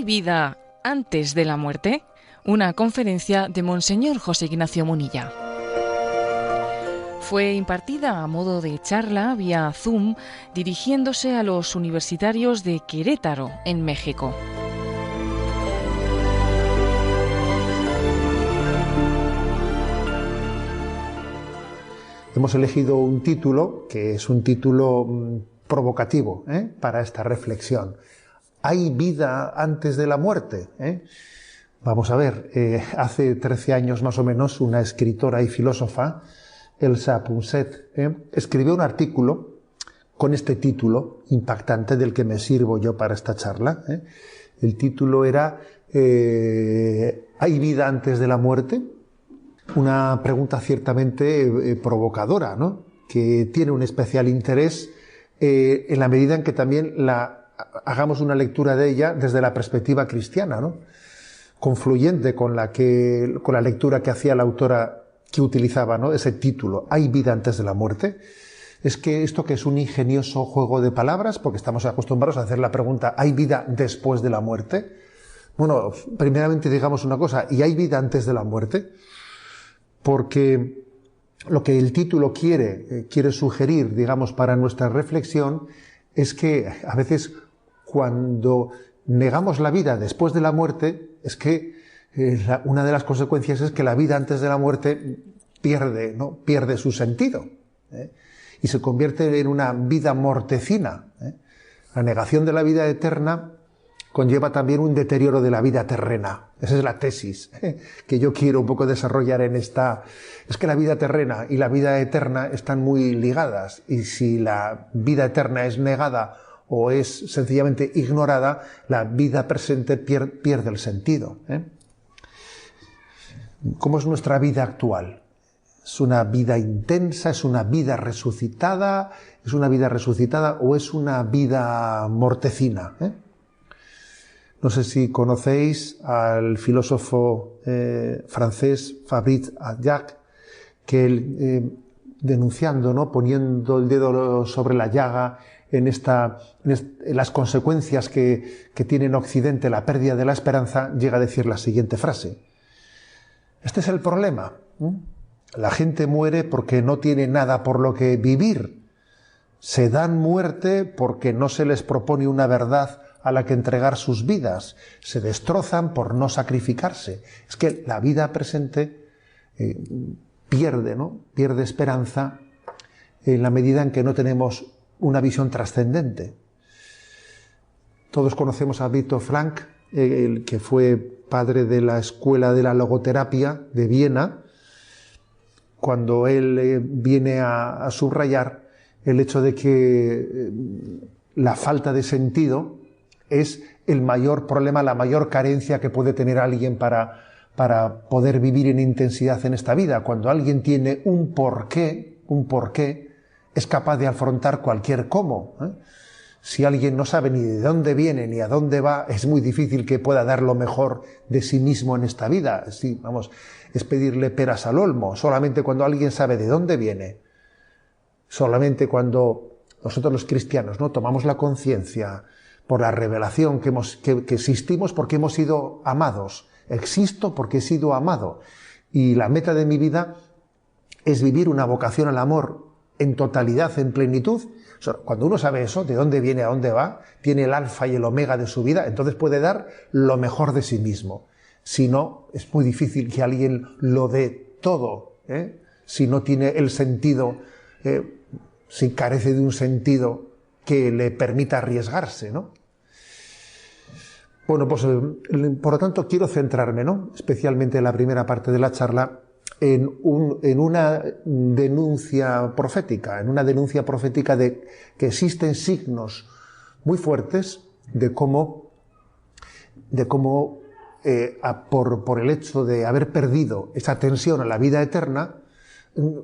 vida antes de la muerte? Una conferencia de Monseñor José Ignacio Munilla. Fue impartida a modo de charla vía Zoom, dirigiéndose a los universitarios de Querétaro, en México. Hemos elegido un título que es un título provocativo para esta reflexión. ¿Hay vida antes de la muerte? Vamos a ver, hace 13 años más o menos, una escritora y filósofa, Elsa Punset, escribió un artículo con este título impactante del que me sirvo yo para esta charla. El título era ¿hay vida antes de la muerte? Una pregunta ciertamente provocadora, ¿no? Que tiene un especial interés en la medida en que también hagamos una lectura de ella desde la perspectiva cristiana, ¿no? Confluyente con la lectura que hacía la autora que utilizaba, ¿no? Ese título, ¿hay vida antes de la muerte? Es que esto que es un ingenioso juego de palabras, porque estamos acostumbrados a hacer la pregunta, ¿hay vida después de la muerte? Bueno, primeramente digamos una cosa, ¿y hay vida antes de la muerte? Porque lo que el título quiere sugerir, digamos, para nuestra reflexión, es que a veces cuando negamos la vida después de la muerte, es que una de las consecuencias es que la vida antes de la muerte pierde su sentido, y se convierte en una vida mortecina. La negación de la vida eterna conlleva también un deterioro de la vida terrena. Esa es la tesis que yo quiero un poco desarrollar en esta. Es que la vida terrena y la vida eterna están muy ligadas, y si la vida eterna es negada o es sencillamente ignorada, la vida presente pierde el sentido. ¿Cómo es nuestra vida actual? ¿Es una vida intensa? ¿Es una vida resucitada? ¿Es una vida resucitada o es una vida mortecina? No sé si conocéis al filósofo francés Fabrice Abjad, que él, denunciando, ¿no?, poniendo el dedo sobre la llaga en las consecuencias que tiene en Occidente la pérdida de la esperanza, llega a decir la siguiente frase. Este es el problema. La gente muere porque no tiene nada por lo que vivir. Se dan muerte porque no se les propone una verdad a la que entregar sus vidas. Se destrozan por no sacrificarse. Es que la vida presente pierde esperanza en la medida en que no tenemos una visión trascendente. Todos conocemos a Viktor Frankl, el que fue padre de la escuela de la logoterapia de Viena, cuando él viene a subrayar el hecho de que la falta de sentido es el mayor problema, la mayor carencia que puede tener alguien para poder vivir en intensidad en esta vida. Cuando alguien tiene un porqué, es capaz de afrontar cualquier cómo. Si alguien no sabe ni de dónde viene ni a dónde va, es muy difícil que pueda dar lo mejor de sí mismo en esta vida. Sí, es pedirle peras al olmo. Solamente cuando alguien sabe de dónde viene, solamente cuando nosotros los cristianos, ¿no?, tomamos la conciencia por la revelación que existimos porque hemos sido amados. Existo porque he sido amado. Y la meta de mi vida es vivir una vocación al amor en totalidad, en plenitud. O sea, cuando uno sabe eso, de dónde viene, a dónde va, tiene el alfa y el omega de su vida, entonces puede dar lo mejor de sí mismo. Si no, es muy difícil que alguien lo dé todo, si no tiene el sentido, si carece de un sentido que le permita arriesgarse, ¿no? Bueno, pues por lo tanto quiero centrarme, ¿no?, especialmente en la primera parte de la charla, en una denuncia profética, de que existen signos muy fuertes de cómo por el hecho de haber perdido esa tensión a la vida eterna,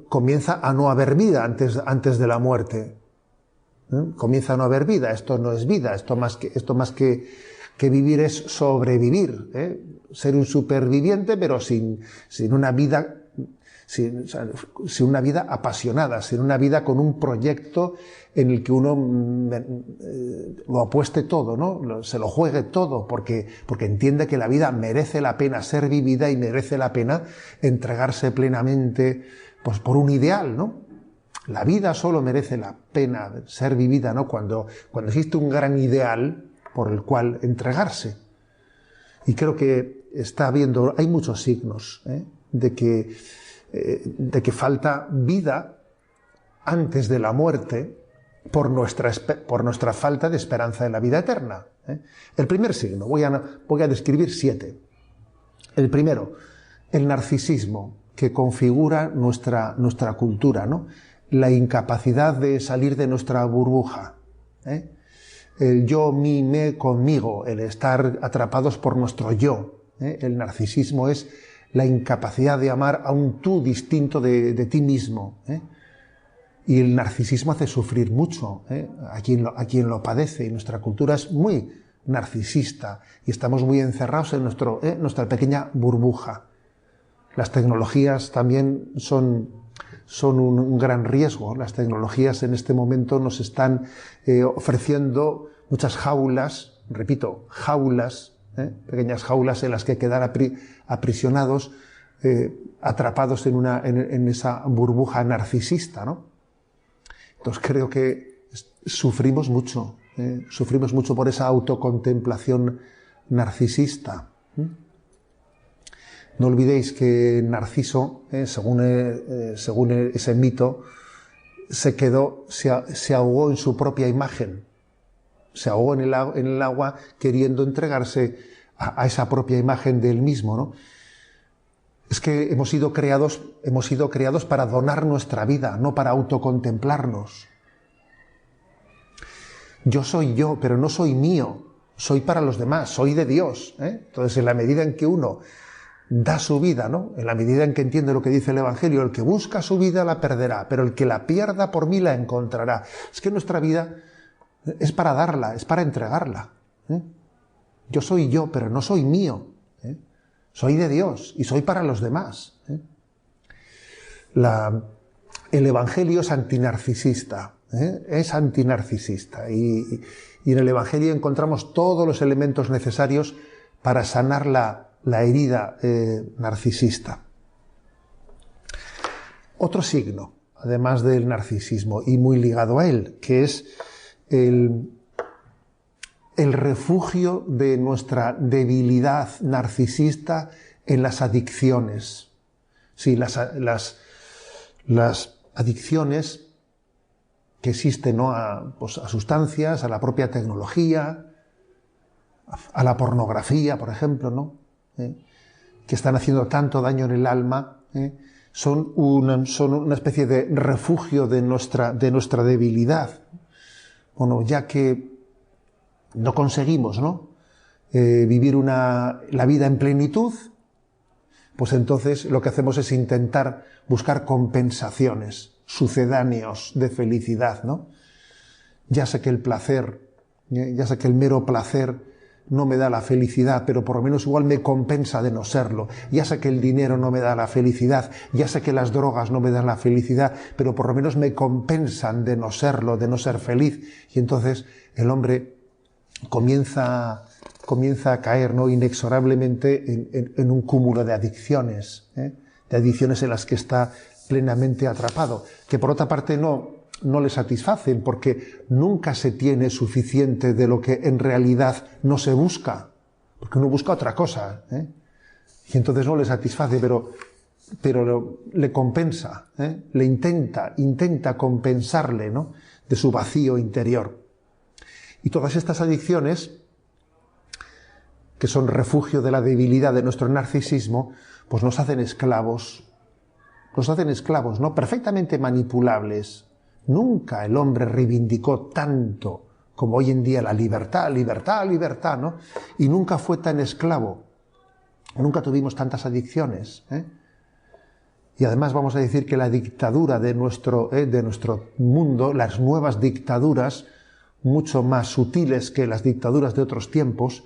comienza a no haber vida antes de la muerte. Comienza a no haber vida. Esto no es vida. Esto más que vivir es sobrevivir. Ser un superviviente, pero sin una vida sin una vida apasionada, sin una vida con un proyecto en el que uno lo apueste todo, ¿no? Se lo juegue todo, porque entiende que la vida merece la pena ser vivida y merece la pena entregarse plenamente, pues, por un ideal, ¿no? La vida solo merece la pena ser vivida, ¿no? Cuando existe un gran ideal por el cual entregarse. Y creo que hay muchos signos, de que falta vida antes de la muerte por nuestra falta de esperanza en la vida eterna. El primer signo, voy a describir 7. El primero, el narcisismo, que configura nuestra cultura, ¿no? La incapacidad de salir de nuestra burbuja, el yo, mi, me, conmigo, el estar atrapados por nuestro yo. El narcisismo es la incapacidad de amar a un tú distinto de ti mismo. Y el narcisismo hace sufrir mucho a quien lo padece, y nuestra cultura es muy narcisista y estamos muy encerrados en nuestra pequeña burbuja. Las tecnologías también son un gran riesgo. Las tecnologías en este momento nos están ofreciendo muchas jaulas, repito, jaulas, pequeñas jaulas en las que quedar aprisionados, atrapados en esa burbuja narcisista, ¿no? Entonces creo que sufrimos mucho por esa autocontemplación narcisista. No olvidéis que Narciso, según ese mito, se ahogó en su propia imagen. Se ahogó en el agua queriendo entregarse a esa propia imagen de él mismo, ¿no? Es que hemos sido creados para donar nuestra vida, no para autocontemplarnos. Yo soy yo, pero no soy mío. Soy para los demás, soy de Dios. Entonces, en la medida en que uno da su vida, ¿no? En la medida en que entiende lo que dice el Evangelio, el que busca su vida la perderá, pero el que la pierda por mí la encontrará. Es que nuestra vida es para darla, es para entregarla. Yo soy yo, pero no soy mío. Soy de Dios y soy para los demás. El Evangelio es antinarcisista. Es antinarcisista. Y en el Evangelio encontramos todos los elementos necesarios para sanar la herida narcisista. Otro signo, además del narcisismo, y muy ligado a él, que es el refugio de nuestra debilidad narcisista en las adicciones. Sí, las adicciones que existen, ¿no? a sustancias, a la propia tecnología, a la pornografía, por ejemplo, ¿no? Que están haciendo tanto daño en el alma, son una especie de refugio de nuestra debilidad. Bueno, ya que no conseguimos, ¿no? Vivir la vida en plenitud, pues entonces lo que hacemos es intentar buscar compensaciones, sucedáneos de felicidad, ¿no? Ya sé que el mero placer no me da la felicidad, pero por lo menos igual me compensa de no serlo. Ya sé que el dinero no me da la felicidad, ya sé que las drogas no me dan la felicidad, pero por lo menos me compensan de no serlo, de no ser feliz. Y entonces el hombre comienza a caer, ¿no? Inexorablemente en un cúmulo de adicciones en las que está plenamente atrapado, que por otra parte no le satisfacen, porque nunca se tiene suficiente de lo que en realidad no se busca, porque uno busca otra cosa, y entonces no le satisface, pero le compensa, le intenta compensarle, ¿no? De su vacío interior. Y todas estas adicciones, que son refugio de la debilidad de nuestro narcisismo, pues nos hacen esclavos, ¿no? Perfectamente manipulables. Nunca el hombre reivindicó tanto como hoy en día la libertad, ¿no? Y nunca fue tan esclavo. Nunca tuvimos tantas adicciones. Y además vamos a decir que la dictadura de nuestro mundo, las nuevas dictaduras, mucho más sutiles que las dictaduras de otros tiempos,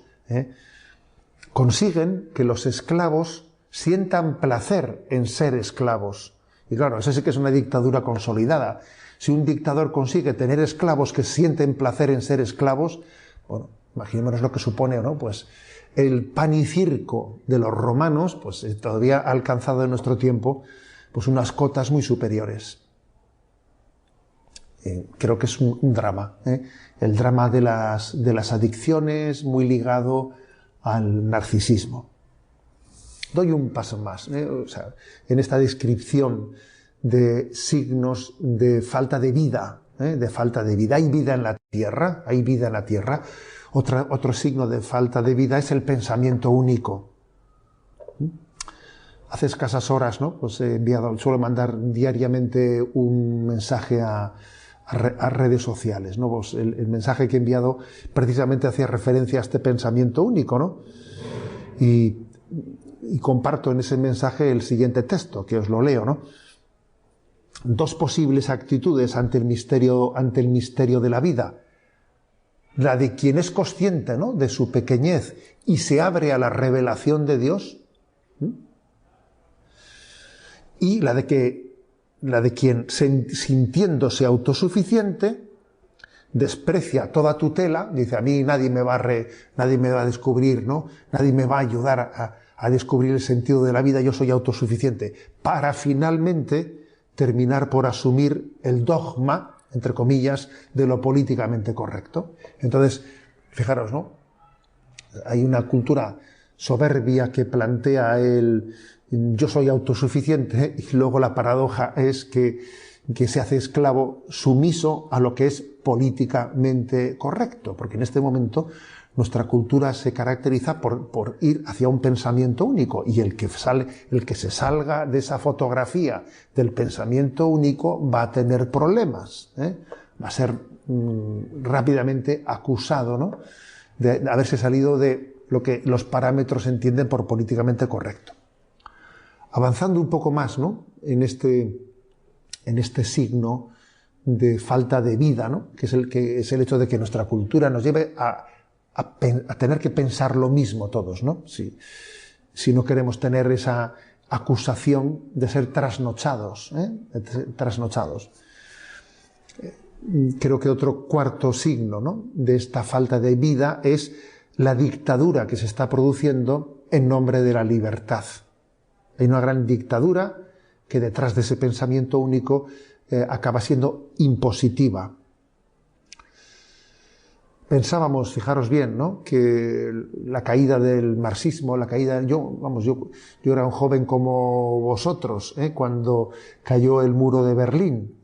consiguen que los esclavos sientan placer en ser esclavos. Y claro, esa sí que es una dictadura consolidada. Si un dictador consigue tener esclavos que sienten placer en ser esclavos, bueno, imaginémonos lo que supone, ¿no? Pues el pan y circo de los romanos, pues todavía ha alcanzado en nuestro tiempo pues unas cotas muy superiores. Creo que es un drama, el drama de las adicciones, muy ligado al narcisismo. Doy un paso más, o sea, en esta descripción de signos de falta de vida, de falta de vida. Hay vida en la tierra, hay vida en la tierra. Otro signo de falta de vida es el pensamiento único. Hace escasas horas, ¿no? Pues he enviado, suelo mandar diariamente un mensaje a redes sociales, ¿no? Pues el mensaje que he enviado precisamente hacía referencia a este pensamiento único, ¿no? Y comparto en ese mensaje el siguiente texto, que os lo leo, ¿no? Dos posibles actitudes ante el misterio de la vida. La de quien es consciente, ¿no?, de su pequeñez y se abre a la revelación de Dios. Y la de quien, sintiéndose autosuficiente, desprecia toda tutela, dice, a mí nadie me va a descubrir, ¿no? Nadie me va a ayudar a descubrir el sentido de la vida, yo soy autosuficiente, para finalmente terminar por asumir el dogma, entre comillas, de lo políticamente correcto. Entonces, fijaros, ¿no? Hay una cultura soberbia que plantea yo soy autosuficiente, y luego la paradoja es que se hace esclavo sumiso a lo que es políticamente correcto, porque en este momento nuestra cultura se caracteriza por ir hacia un pensamiento único, y el que se salga de esa fotografía del pensamiento único va a tener problemas, va a ser rápidamente acusado, ¿no?, de haberse salido de lo que los parámetros entienden por políticamente correcto. Avanzando un poco más, ¿no?, en este signo de falta de vida, ¿no?, que es el hecho de que nuestra cultura nos lleve a tener que pensar lo mismo todos, ¿no? Si no queremos tener esa acusación de ser trasnochados, trasnochados. Creo que otro cuarto signo, ¿no?, de esta falta de vida es la dictadura que se está produciendo en nombre de la libertad. Hay una gran dictadura que detrás de ese pensamiento único acaba siendo impositiva. Pensábamos, fijaros bien, ¿no?, que la caída del marxismo, yo era un joven como vosotros, cuando cayó el muro de Berlín,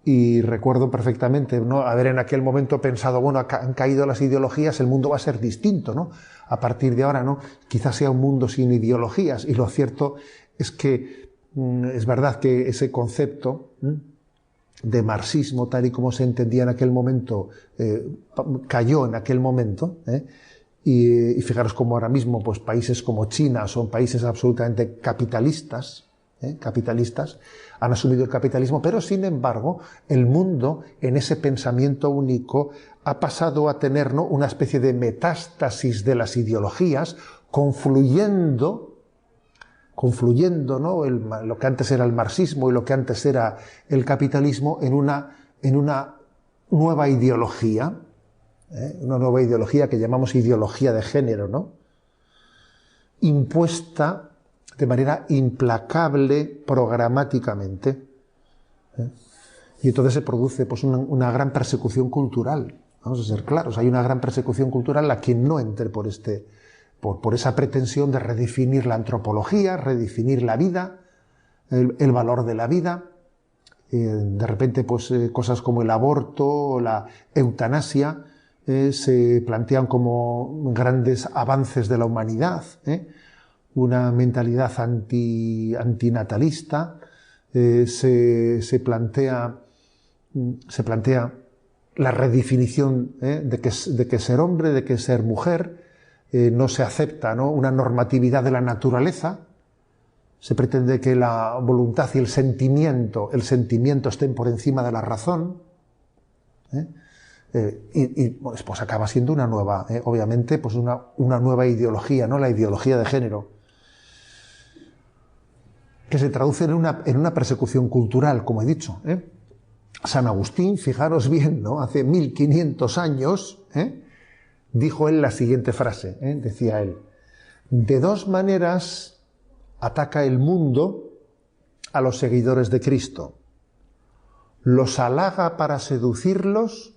y recuerdo perfectamente, ¿no?, haber en aquel momento pensado, bueno, han caído las ideologías, el mundo va a ser distinto, ¿no? A partir de ahora, ¿no?, quizás sea un mundo sin ideologías. Y lo cierto es que es verdad que ese concepto de marxismo, tal y como se entendía en aquel momento, cayó en aquel momento, y fijaros cómo ahora mismo pues países como China son países absolutamente capitalistas, han asumido el capitalismo, pero sin embargo el mundo en ese pensamiento único ha pasado a tener, ¿no?, una especie de metástasis de las ideologías, confluyendo, ¿no?, lo que antes era el marxismo y lo que antes era el capitalismo en una nueva ideología, una nueva ideología que llamamos ideología de género, ¿no?, impuesta de manera implacable programáticamente. Y entonces se produce pues una gran persecución cultural. Vamos a ser claros, hay una gran persecución cultural a quien no entre por esa pretensión de redefinir la antropología, redefinir la vida, el valor de la vida. De repente, pues cosas como el aborto o la eutanasia se plantean como grandes avances de la humanidad, una mentalidad antinatalista, se plantea la redefinición de que ser hombre, de que ser mujer, no se acepta, ¿no?, una normatividad de la naturaleza, se pretende que la voluntad y el sentimiento estén por encima de la razón, y pues acaba siendo una nueva, obviamente, pues una nueva ideología, ¿no?, la ideología de género. que se traduce en una persecución cultural, como he dicho. San Agustín, fijaros bien, ¿no? Hace 1500 años, dijo él la siguiente frase, decía él: de dos maneras ataca el mundo a los seguidores de Cristo. Los halaga para seducirlos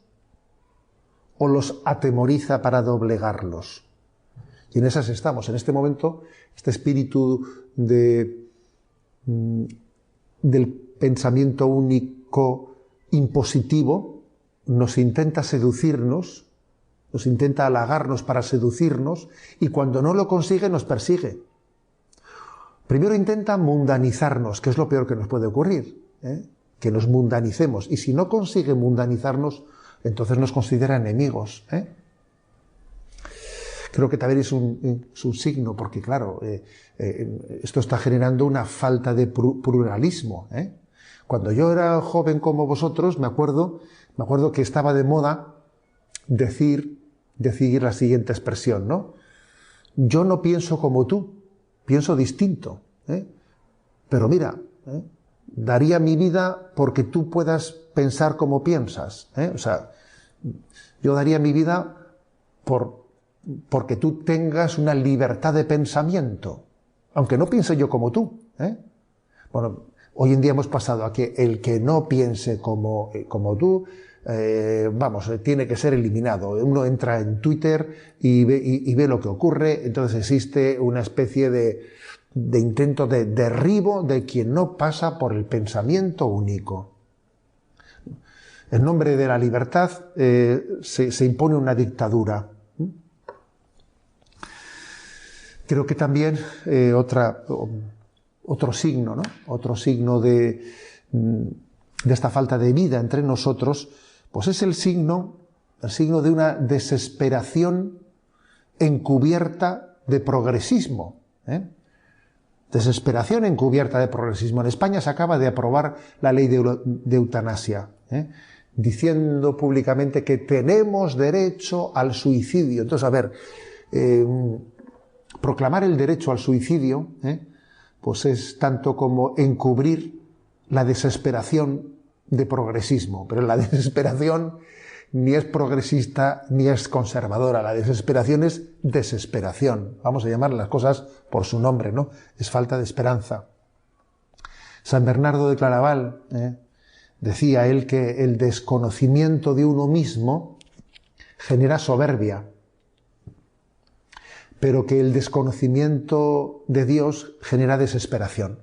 o los atemoriza para doblegarlos. Y en esas estamos. En este momento, este espíritu del pensamiento único impositivo nos intenta seducirnos, nos intenta halagarnos para seducirnos, y cuando no lo consigue nos persigue. Primero intenta mundanizarnos, que es lo peor que nos puede ocurrir, que nos mundanicemos, y si no consigue mundanizarnos, entonces nos considera enemigos. Creo que también es un signo, porque claro, esto está generando una falta de pluralismo. Cuando yo era joven como vosotros, me acuerdo que estaba de moda decir la siguiente expresión, ¿no? Yo no pienso como tú, pienso distinto, pero mira, daría mi vida porque tú puedas pensar como piensas, O sea, yo daría mi vida porque tú tengas una libertad de pensamiento, aunque no piense yo como tú, Bueno, hoy en día hemos pasado a que el que no piense como tú, tiene que ser eliminado. Uno entra en Twitter y ve lo que ocurre, entonces existe una especie de intento de derribo de quien no pasa por el pensamiento único. En nombre de la libertad se impone una dictadura. Creo que también otro signo, ¿no? Otro signo de esta falta de vida entre nosotros, pues es el signo de una desesperación encubierta de progresismo. Desesperación encubierta de progresismo. En España se acaba de aprobar la ley de eutanasia, diciendo públicamente que tenemos derecho al suicidio. Entonces, a ver, proclamar el derecho al suicidio, pues es tanto como encubrir la desesperación de progresismo. Pero la desesperación ni es progresista ni es conservadora. La desesperación es desesperación. Vamos a llamar las cosas por su nombre, ¿no? Es falta de esperanza. San Bernardo de Claraval decía él que el desconocimiento de uno mismo genera soberbia, pero que el desconocimiento de Dios genera desesperación.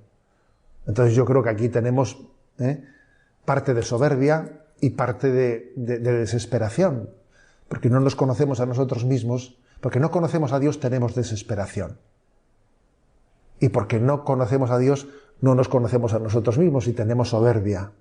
Entonces yo creo que aquí tenemos parte de soberbia y parte de desesperación, porque no nos conocemos a nosotros mismos, porque no conocemos a Dios tenemos desesperación, y porque no conocemos a Dios no nos conocemos a nosotros mismos y tenemos soberbia.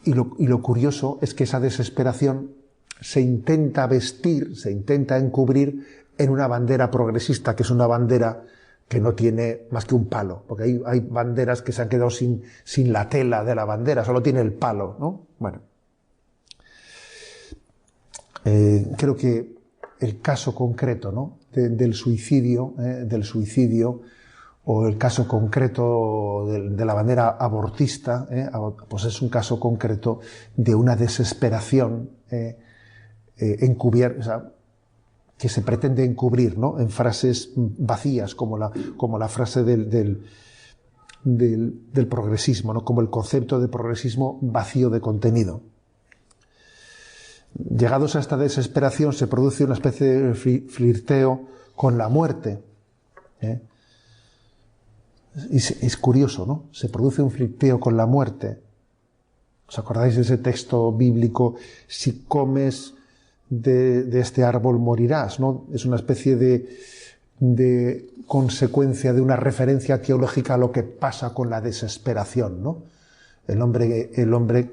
Y lo curioso es que esa desesperación se intenta vestir, se intenta encubrir en una bandera progresista, que es una bandera que no tiene más que un palo, porque hay banderas que se han quedado sin la tela de la bandera, solo tiene el palo, ¿no? Bueno, creo que el caso concreto, ¿no? del suicidio, o el caso concreto de la bandera abortista, pues es un caso concreto de una desesperación encubierta, o sea, que se pretende encubrir, ¿no? En frases vacías, como la frase del progresismo, ¿no? Como el concepto de progresismo vacío de contenido. Llegados a esta desesperación se produce una especie de flirteo con la muerte. Es curioso, ¿no? Se produce un flirteo con la muerte. ¿Os acordáis de ese texto bíblico? Si comes de este árbol morirás, ¿no? Es una especie de consecuencia de una referencia teológica a lo que pasa con la desesperación, ¿no? El hombre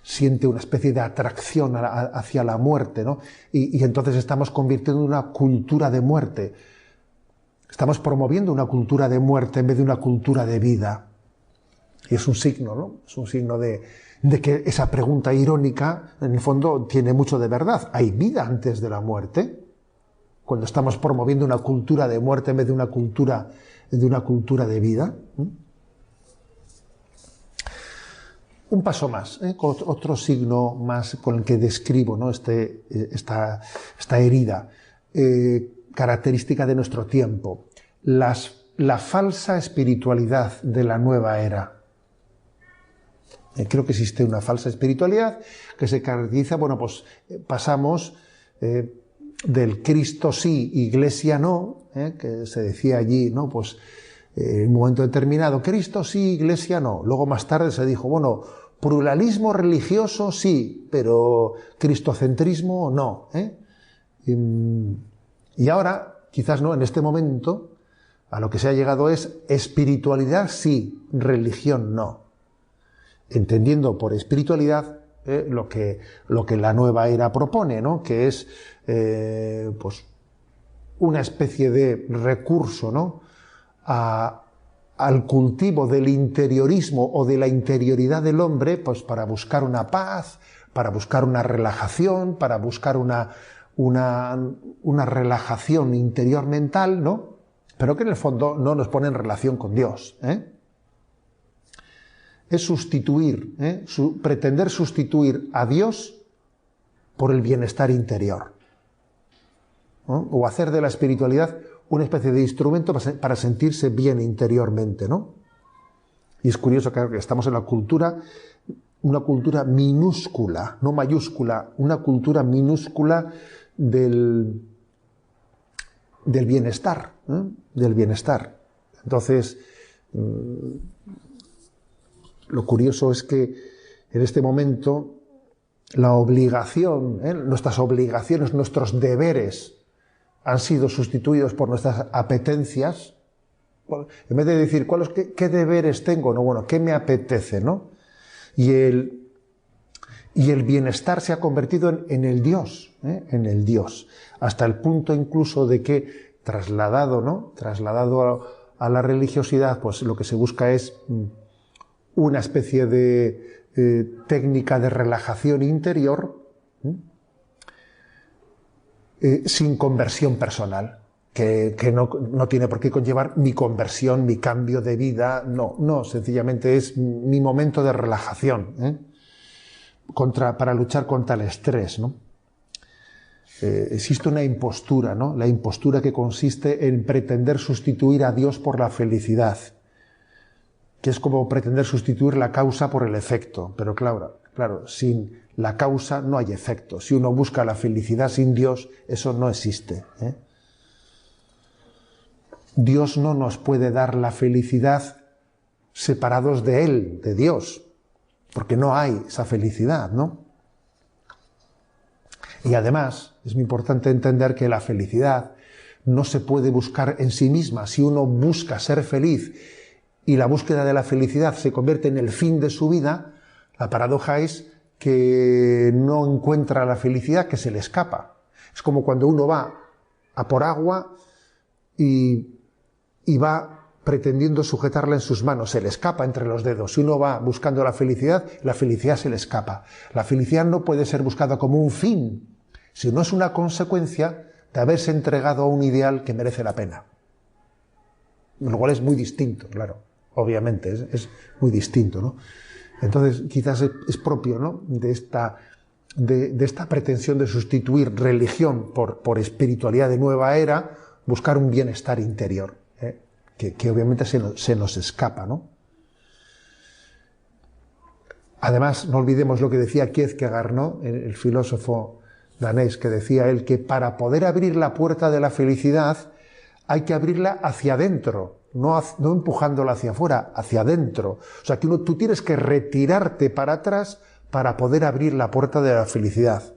siente una especie de atracción hacia la muerte, ¿no? Y entonces estamos convirtiendo en una cultura de muerte. Estamos promoviendo una cultura de muerte en vez de una cultura de vida. Y es un signo, ¿no? Es un signo de que esa pregunta irónica, en el fondo, tiene mucho de verdad. ¿Hay vida antes de la muerte? Cuando estamos promoviendo una cultura de muerte en vez de una cultura de una cultura de vida. Un paso más, otro signo más con el que describo, ¿no? esta herida característica de nuestro tiempo, la falsa espiritualidad de la nueva era. Creo que existe una falsa espiritualidad que se caracteriza, pues pasamos del Cristo sí, Iglesia no, que se decía allí, ¿no? Pues en un momento determinado, Cristo sí, Iglesia no. Luego más tarde se dijo, pluralismo religioso sí, pero cristocentrismo no. Y ahora, quizás no, en este momento, a lo que se ha llegado es espiritualidad sí, religión no. Entendiendo por espiritualidad lo que la nueva era propone, ¿no? Que es pues una especie de recurso, ¿no? Al cultivo del interiorismo o de la interioridad del hombre, pues para buscar una paz, para buscar una relajación, para buscar una relajación interior mental, ¿no? Pero que en el fondo no nos pone en relación con Dios, Es sustituir, pretender sustituir a Dios por el bienestar interior, ¿no? O hacer de la espiritualidad una especie de instrumento para sentirse bien interiormente, ¿no? Y es curioso que estamos en una cultura minúscula, no mayúscula, una cultura minúscula del bienestar, del bienestar. Entonces, lo curioso es que en este momento la obligación, nuestras obligaciones, nuestros deberes han sido sustituidos por nuestras apetencias. En vez de decir, ¿qué deberes tengo? ¿Qué me apetece? ¿No? Y el bienestar se ha convertido en el Dios, en el Dios, hasta el punto incluso de que trasladado a la religiosidad, pues lo que se busca es una especie de técnica de relajación interior sin conversión personal, que no tiene por qué conllevar mi conversión, mi cambio de vida, no, sencillamente es mi momento de relajación, para luchar contra el estrés, ¿no? Existe una impostura, ¿no? La impostura que consiste en pretender sustituir a Dios por la felicidad, que es como pretender sustituir la causa por el efecto, pero claro, sin la causa no hay efecto. Si uno busca la felicidad sin Dios, eso no existe, Dios no nos puede dar la felicidad separados de Él, de Dios, porque no hay esa felicidad, ¿no? Y además, es muy importante entender que la felicidad no se puede buscar en sí misma. Si uno busca ser feliz y la búsqueda de la felicidad se convierte en el fin de su vida, la paradoja es que no encuentra la felicidad, que se le escapa. Es como cuando uno va a por agua y va pretendiendo sujetarla en sus manos, se le escapa entre los dedos. Si uno va buscando la felicidad se le escapa. La felicidad no puede ser buscada como un fin, sino es una consecuencia de haberse entregado a un ideal que merece la pena. Lo cual es muy distinto, claro, obviamente, es muy distinto, ¿no? Entonces, quizás es propio, ¿no?, de esta pretensión de sustituir religión por espiritualidad de nueva era, buscar un bienestar interior, que obviamente se nos escapa, ¿no? Además, no olvidemos lo que decía Kierkegaard, ¿no?, el filósofo danés, que decía él que para poder abrir la puerta de la felicidad hay que abrirla hacia adentro, no empujándola hacia afuera, hacia adentro. O sea, que tú tienes que retirarte para atrás para poder abrir la puerta de la felicidad.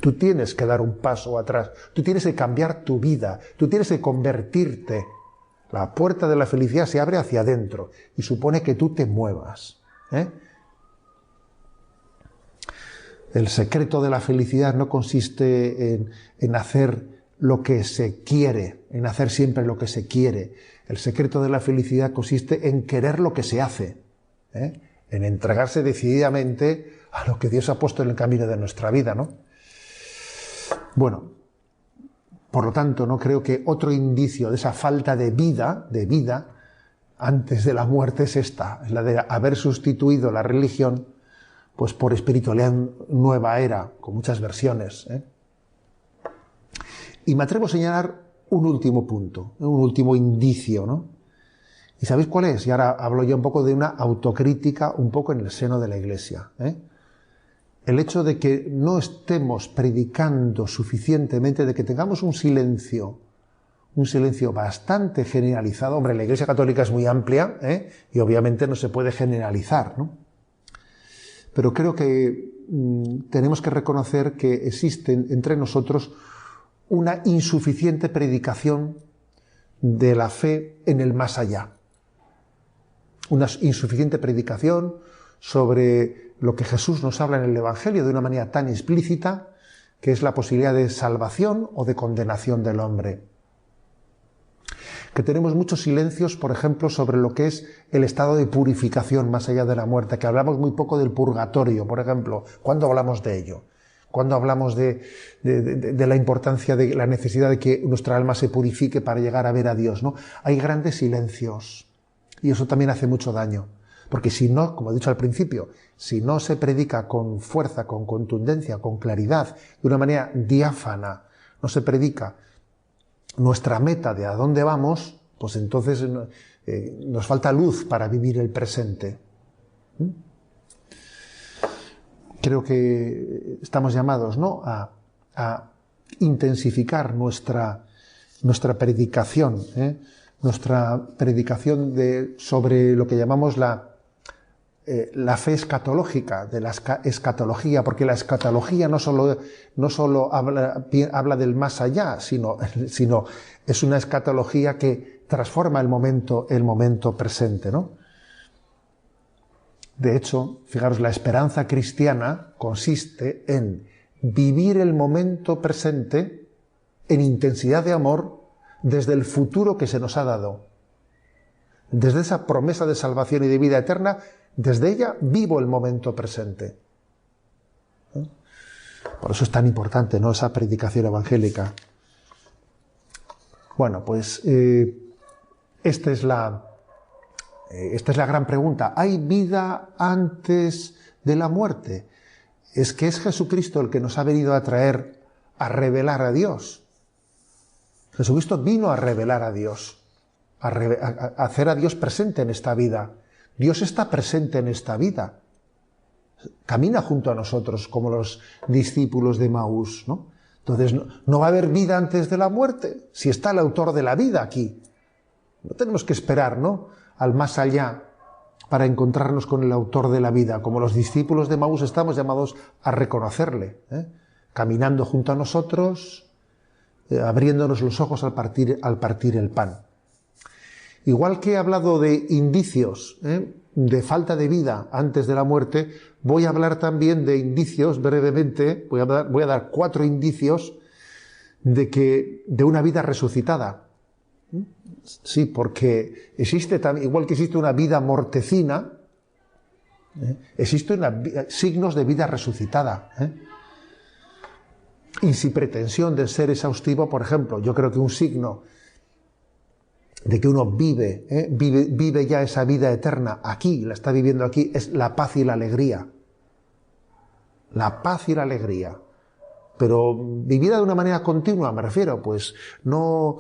Tú tienes que dar un paso atrás, tú tienes que cambiar tu vida, tú tienes que convertirte. La puerta de la felicidad se abre hacia adentro y supone que tú te muevas, El secreto de la felicidad no consiste en hacer lo que se quiere, en hacer siempre lo que se quiere. El secreto de la felicidad consiste en querer lo que se hace, en entregarse decididamente a lo que Dios ha puesto en el camino de nuestra vida, ¿no? Bueno, Por lo tanto, no creo que otro indicio de esa falta de vida antes de la muerte es esta, es la de haber sustituido la religión pues por espiritualidad nueva era, con muchas versiones. Y me atrevo a señalar un último punto, un último indicio, ¿no? ¿Y sabéis cuál es? Y ahora hablo yo un poco de una autocrítica un poco en el seno de la Iglesia. El hecho de que no estemos predicando suficientemente, de que tengamos un silencio bastante generalizado. Hombre, la Iglesia Católica es muy amplia, y obviamente no se puede generalizar, ¿no? Pero creo que tenemos que reconocer que existe entre nosotros una insuficiente predicación de la fe en el más allá. Una insuficiente predicación sobre lo que Jesús nos habla en el Evangelio de una manera tan explícita, que es la posibilidad de salvación o de condenación del hombre. Que tenemos muchos silencios, por ejemplo, sobre lo que es el estado de purificación más allá de la muerte, que hablamos muy poco del purgatorio, por ejemplo. ¿Cuándo hablamos de ello? ¿Cuándo hablamos de la importancia, de la necesidad de que nuestra alma se purifique para llegar a ver a Dios, ¿no? Hay grandes silencios, y eso también hace mucho daño. Porque si no, como he dicho al principio, si no se predica con fuerza, con contundencia, con claridad, de una manera diáfana, no se predica nuestra meta de a dónde vamos, pues entonces nos falta luz para vivir el presente. Creo que estamos llamados, ¿no?, a intensificar nuestra predicación, nuestra predicación sobre lo que llamamos la fe escatológica, de la escatología, porque la escatología no solo habla del más allá, sino es una escatología que transforma el momento presente, ¿no? De hecho, fijaros, la esperanza cristiana consiste en vivir el momento presente en intensidad de amor desde el futuro que se nos ha dado. Desde esa promesa de salvación y de vida eterna, desde ella vivo el momento presente. Por eso es tan importante, ¿no?, esa predicación evangélica. Bueno, pues esta es la gran pregunta. ¿Hay vida antes de la muerte? Es que es Jesucristo el que nos ha venido a traer a revelar a Dios. Jesucristo vino a revelar a Dios, a hacer a Dios presente en esta vida. Dios está presente en esta vida. Camina junto a nosotros como los discípulos de Emaús, ¿no? Entonces, no va a haber vida antes de la muerte, si está el autor de la vida aquí. No tenemos que esperar, ¿no?, al más allá para encontrarnos con el autor de la vida. Como los discípulos de Emaús estamos llamados a reconocerle, caminando junto a nosotros, abriéndonos los ojos al partir el pan. Igual que he hablado de indicios de falta de vida antes de la muerte, voy a hablar también de indicios, brevemente, voy a dar 4 indicios de una vida resucitada. Sí, porque existe también, igual que existe una vida mortecina, existen signos de vida resucitada. Y sin pretensión de ser exhaustivo, por ejemplo, yo creo que un signo de que uno vive ya esa vida eterna aquí, la está viviendo aquí, es la paz y la alegría. La paz y la alegría. Pero vivida de una manera continua, me refiero, pues no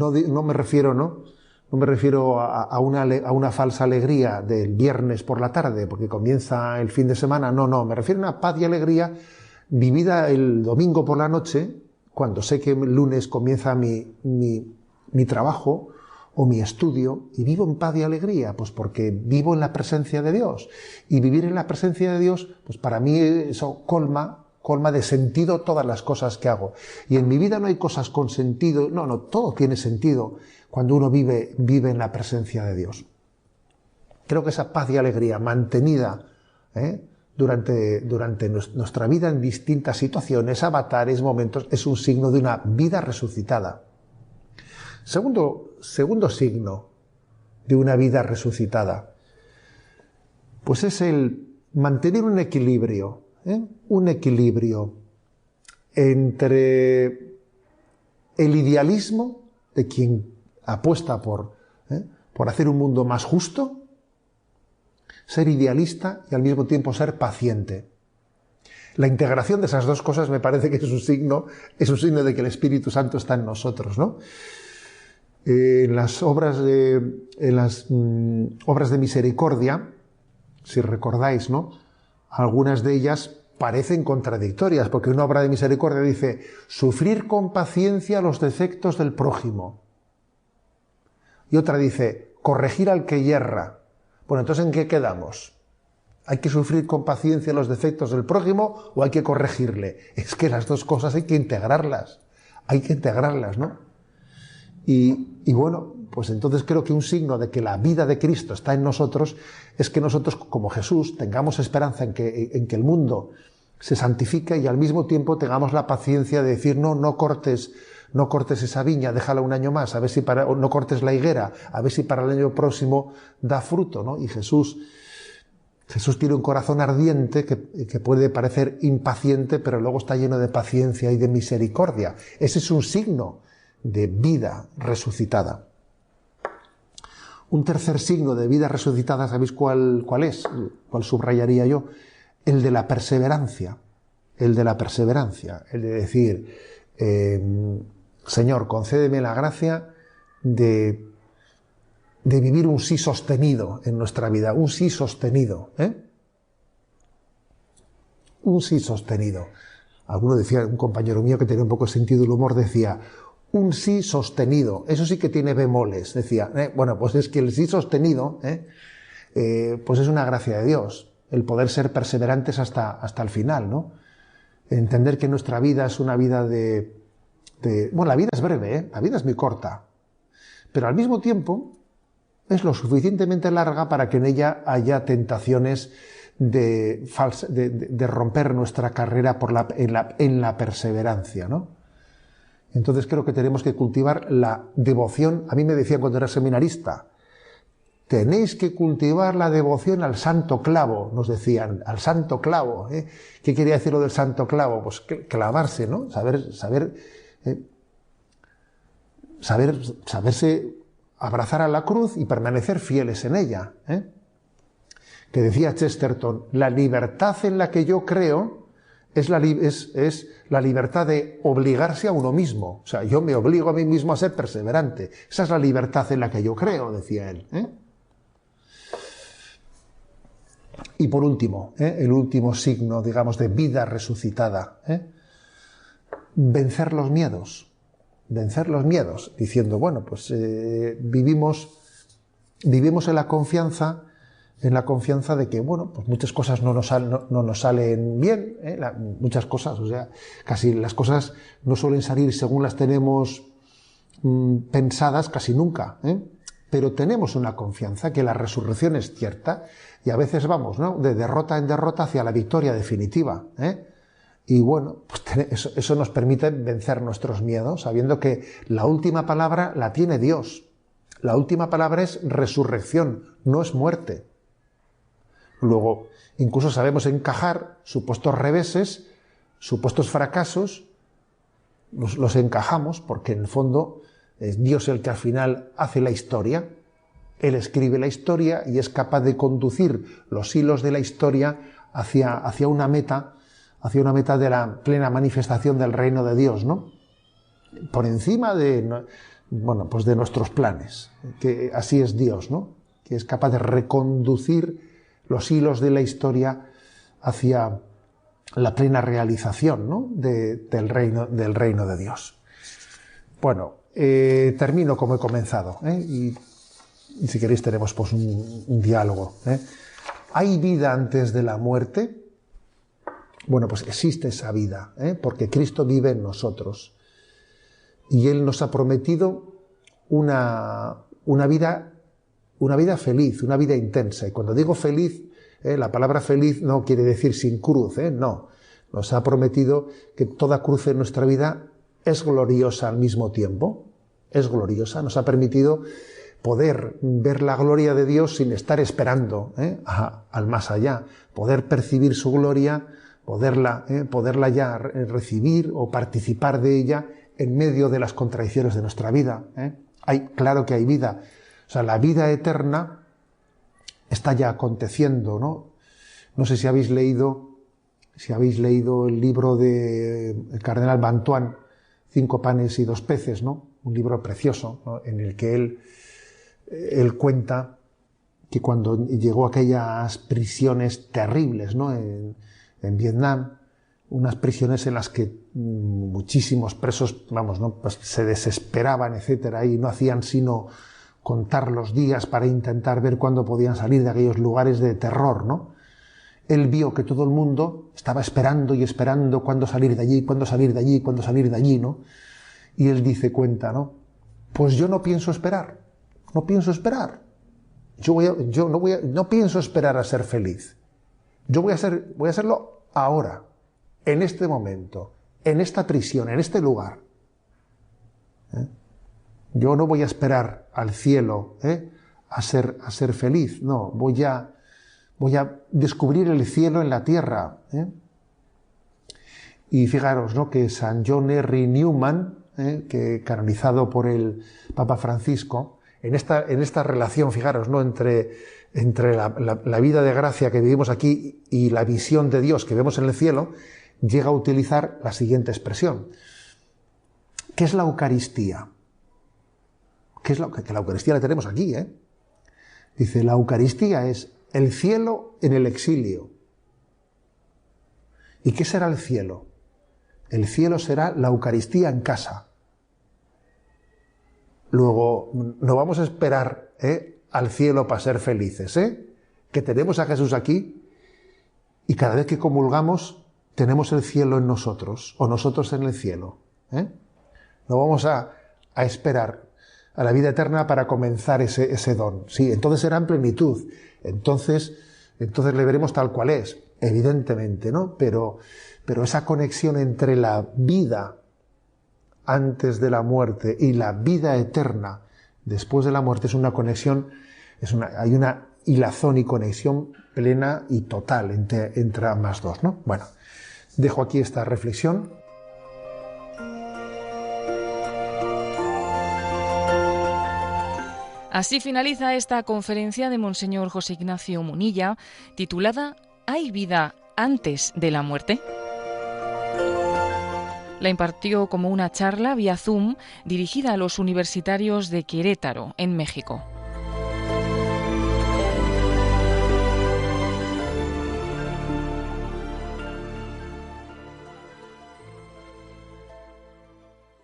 me refiero, ¿no? No me refiero a una falsa alegría del viernes por la tarde, porque comienza el fin de semana. No, me refiero a una paz y alegría vivida el domingo por la noche, cuando sé que el lunes comienza mi trabajo o mi estudio, y vivo en paz y alegría, pues porque vivo en la presencia de Dios. Y vivir en la presencia de Dios, pues para mí eso colma de sentido todas las cosas que hago. Y en mi vida no hay cosas con sentido, no, todo tiene sentido cuando uno vive en la presencia de Dios. Creo que esa paz y alegría mantenida durante nuestra vida en distintas situaciones, avatares, momentos, es un signo de una vida resucitada. Segundo signo de una vida resucitada, pues es el mantener un equilibrio entre el idealismo de quien apuesta por hacer un mundo más justo, ser idealista y al mismo tiempo ser paciente. La integración de esas dos cosas me parece que es un signo de que el Espíritu Santo está en nosotros, ¿no? En las obras de misericordia, si recordáis, ¿no? Algunas de ellas parecen contradictorias, porque una obra de misericordia dice sufrir con paciencia los defectos del prójimo. Y otra dice corregir al que yerra. Bueno, entonces, ¿en qué quedamos? ¿Hay que sufrir con paciencia los defectos del prójimo o hay que corregirle? Es que las dos cosas hay que integrarlas, ¿no? Y bueno, pues entonces creo que un signo de que la vida de Cristo está en nosotros es que nosotros, como Jesús, tengamos esperanza en que el mundo se santifique y al mismo tiempo tengamos la paciencia de decir no cortes esa viña, déjala un año más, a ver si no cortes la higuera, a ver si para el año próximo da fruto, ¿no? Y Jesús tiene un corazón ardiente que puede parecer impaciente, pero luego está lleno de paciencia y de misericordia. Ese es un signo de vida resucitada. Un tercer signo de vida resucitada, ¿sabéis cuál es? ¿Cuál subrayaría yo? El de la perseverancia. El de decir, Señor, concédeme la gracia de vivir un sí sostenido en nuestra vida, un sí sostenido, un sí sostenido. Alguno decía, un compañero mío que tenía un poco de sentido del humor, decía, un sí sostenido, eso sí que tiene bemoles, decía, bueno, pues es que el sí sostenido, pues es una gracia de Dios, el poder ser perseverantes hasta el final, ¿no? Entender que nuestra vida es una vida bueno, la vida es breve, la vida es muy corta, pero al mismo tiempo es lo suficientemente larga para que en ella haya tentaciones de romper nuestra carrera en la perseverancia, ¿no? Entonces creo que tenemos que cultivar la devoción. A mí me decían cuando era seminarista, tenéis que cultivar la devoción al santo clavo, nos decían, al santo clavo. ¿Qué quería decir lo del santo clavo? Pues clavarse, ¿no? Saberse abrazar a la cruz y permanecer fieles en ella. Que decía Chesterton, la libertad en la que yo creo es la libertad de obligarse a uno mismo. O sea, yo me obligo a mí mismo a ser perseverante. Esa es la libertad en la que yo creo, decía él. Y por último, el último signo, digamos, de vida resucitada, vencer los miedos. Vencer los miedos, diciendo, bueno, pues vivimos en la confianza de que, bueno, pues muchas cosas no nos salen bien, muchas cosas, o sea, casi las cosas no suelen salir según las tenemos pensadas casi nunca, pero tenemos una confianza que la resurrección es cierta y a veces vamos, ¿no?, de derrota en derrota hacia la victoria definitiva, Y bueno, pues eso nos permite vencer nuestros miedos, sabiendo que la última palabra la tiene Dios. La última palabra es resurrección, no es muerte. Luego, incluso sabemos encajar supuestos reveses, supuestos fracasos, los encajamos, porque en el fondo es Dios el que al final hace la historia. Él escribe la historia y es capaz de conducir los hilos de la historia hacia una meta de la plena manifestación del reino de Dios, ¿no? Por encima de nuestros planes, que así es Dios, ¿no? Que es capaz de reconducir los hilos de la historia hacia la plena realización, ¿no?, del reino de Dios. Bueno, termino como he comenzado, y si queréis tenemos pues un diálogo. ¿Hay vida antes de la muerte? Bueno, pues existe esa vida, porque Cristo vive en nosotros. Y Él nos ha prometido una vida feliz, una vida intensa. Y cuando digo feliz, la palabra feliz no quiere decir sin cruz, no. Nos ha prometido que toda cruz en nuestra vida es gloriosa al mismo tiempo. Es gloriosa. Nos ha permitido poder ver la gloria de Dios sin estar esperando al más allá. Poder percibir su gloria, poderla ya recibir o participar de ella en medio de las contradicciones de nuestra vida. Claro que hay vida. O sea, la vida eterna está ya aconteciendo, ¿no? No sé si habéis leído el libro del cardenal Bantuán, 5 panes y 2 peces, ¿no? Un libro precioso, ¿no? En el que él cuenta que cuando llegó a aquellas prisiones terribles, ¿no? En Vietnam, unas prisiones en las que muchísimos presos, ¿no? Pues se desesperaban, etcétera, y no hacían sino contar los días para intentar ver cuándo podían salir de aquellos lugares de terror, ¿no? Él vio que todo el mundo estaba esperando y esperando cuándo salir de allí, cuándo salir de allí, cuándo salir de allí, ¿no? Y él cuenta, ¿no? Pues yo no pienso esperar, no pienso esperar. No pienso esperar a ser feliz. Yo voy a hacerlo ahora, en este momento, en esta prisión, en este lugar. Yo no voy a esperar al cielo a ser feliz. No, voy a descubrir el cielo en la tierra. Y fijaros, ¿no? Que San John Henry Newman, que canonizado por el Papa Francisco, en esta relación, fijaros, ¿no? entre la vida de gracia que vivimos aquí y la visión de Dios que vemos en el cielo, llega a utilizar la siguiente expresión. ¿Qué es la Eucaristía? Que la Eucaristía la tenemos aquí, Dice, la Eucaristía es el cielo en el exilio. ¿Y qué será el cielo? El cielo será la Eucaristía en casa. Luego, no vamos a esperar al cielo para ser felices, que tenemos a Jesús aquí y cada vez que comulgamos tenemos el cielo en nosotros o nosotros en el cielo. No vamos a esperar a la vida eterna para comenzar ese don. Sí, entonces será en plenitud. Entonces le veremos tal cual es, evidentemente, ¿no? Pero esa conexión entre la vida antes de la muerte y la vida eterna después de la muerte es una conexión, hay una hilazón y conexión plena y total entre ambas dos, ¿no? Bueno, dejo aquí esta reflexión. Así finaliza esta conferencia de Monseñor José Ignacio Munilla, titulada ¿Hay vida antes de la muerte? La impartió como una charla vía Zoom dirigida a los universitarios de Querétaro, en México.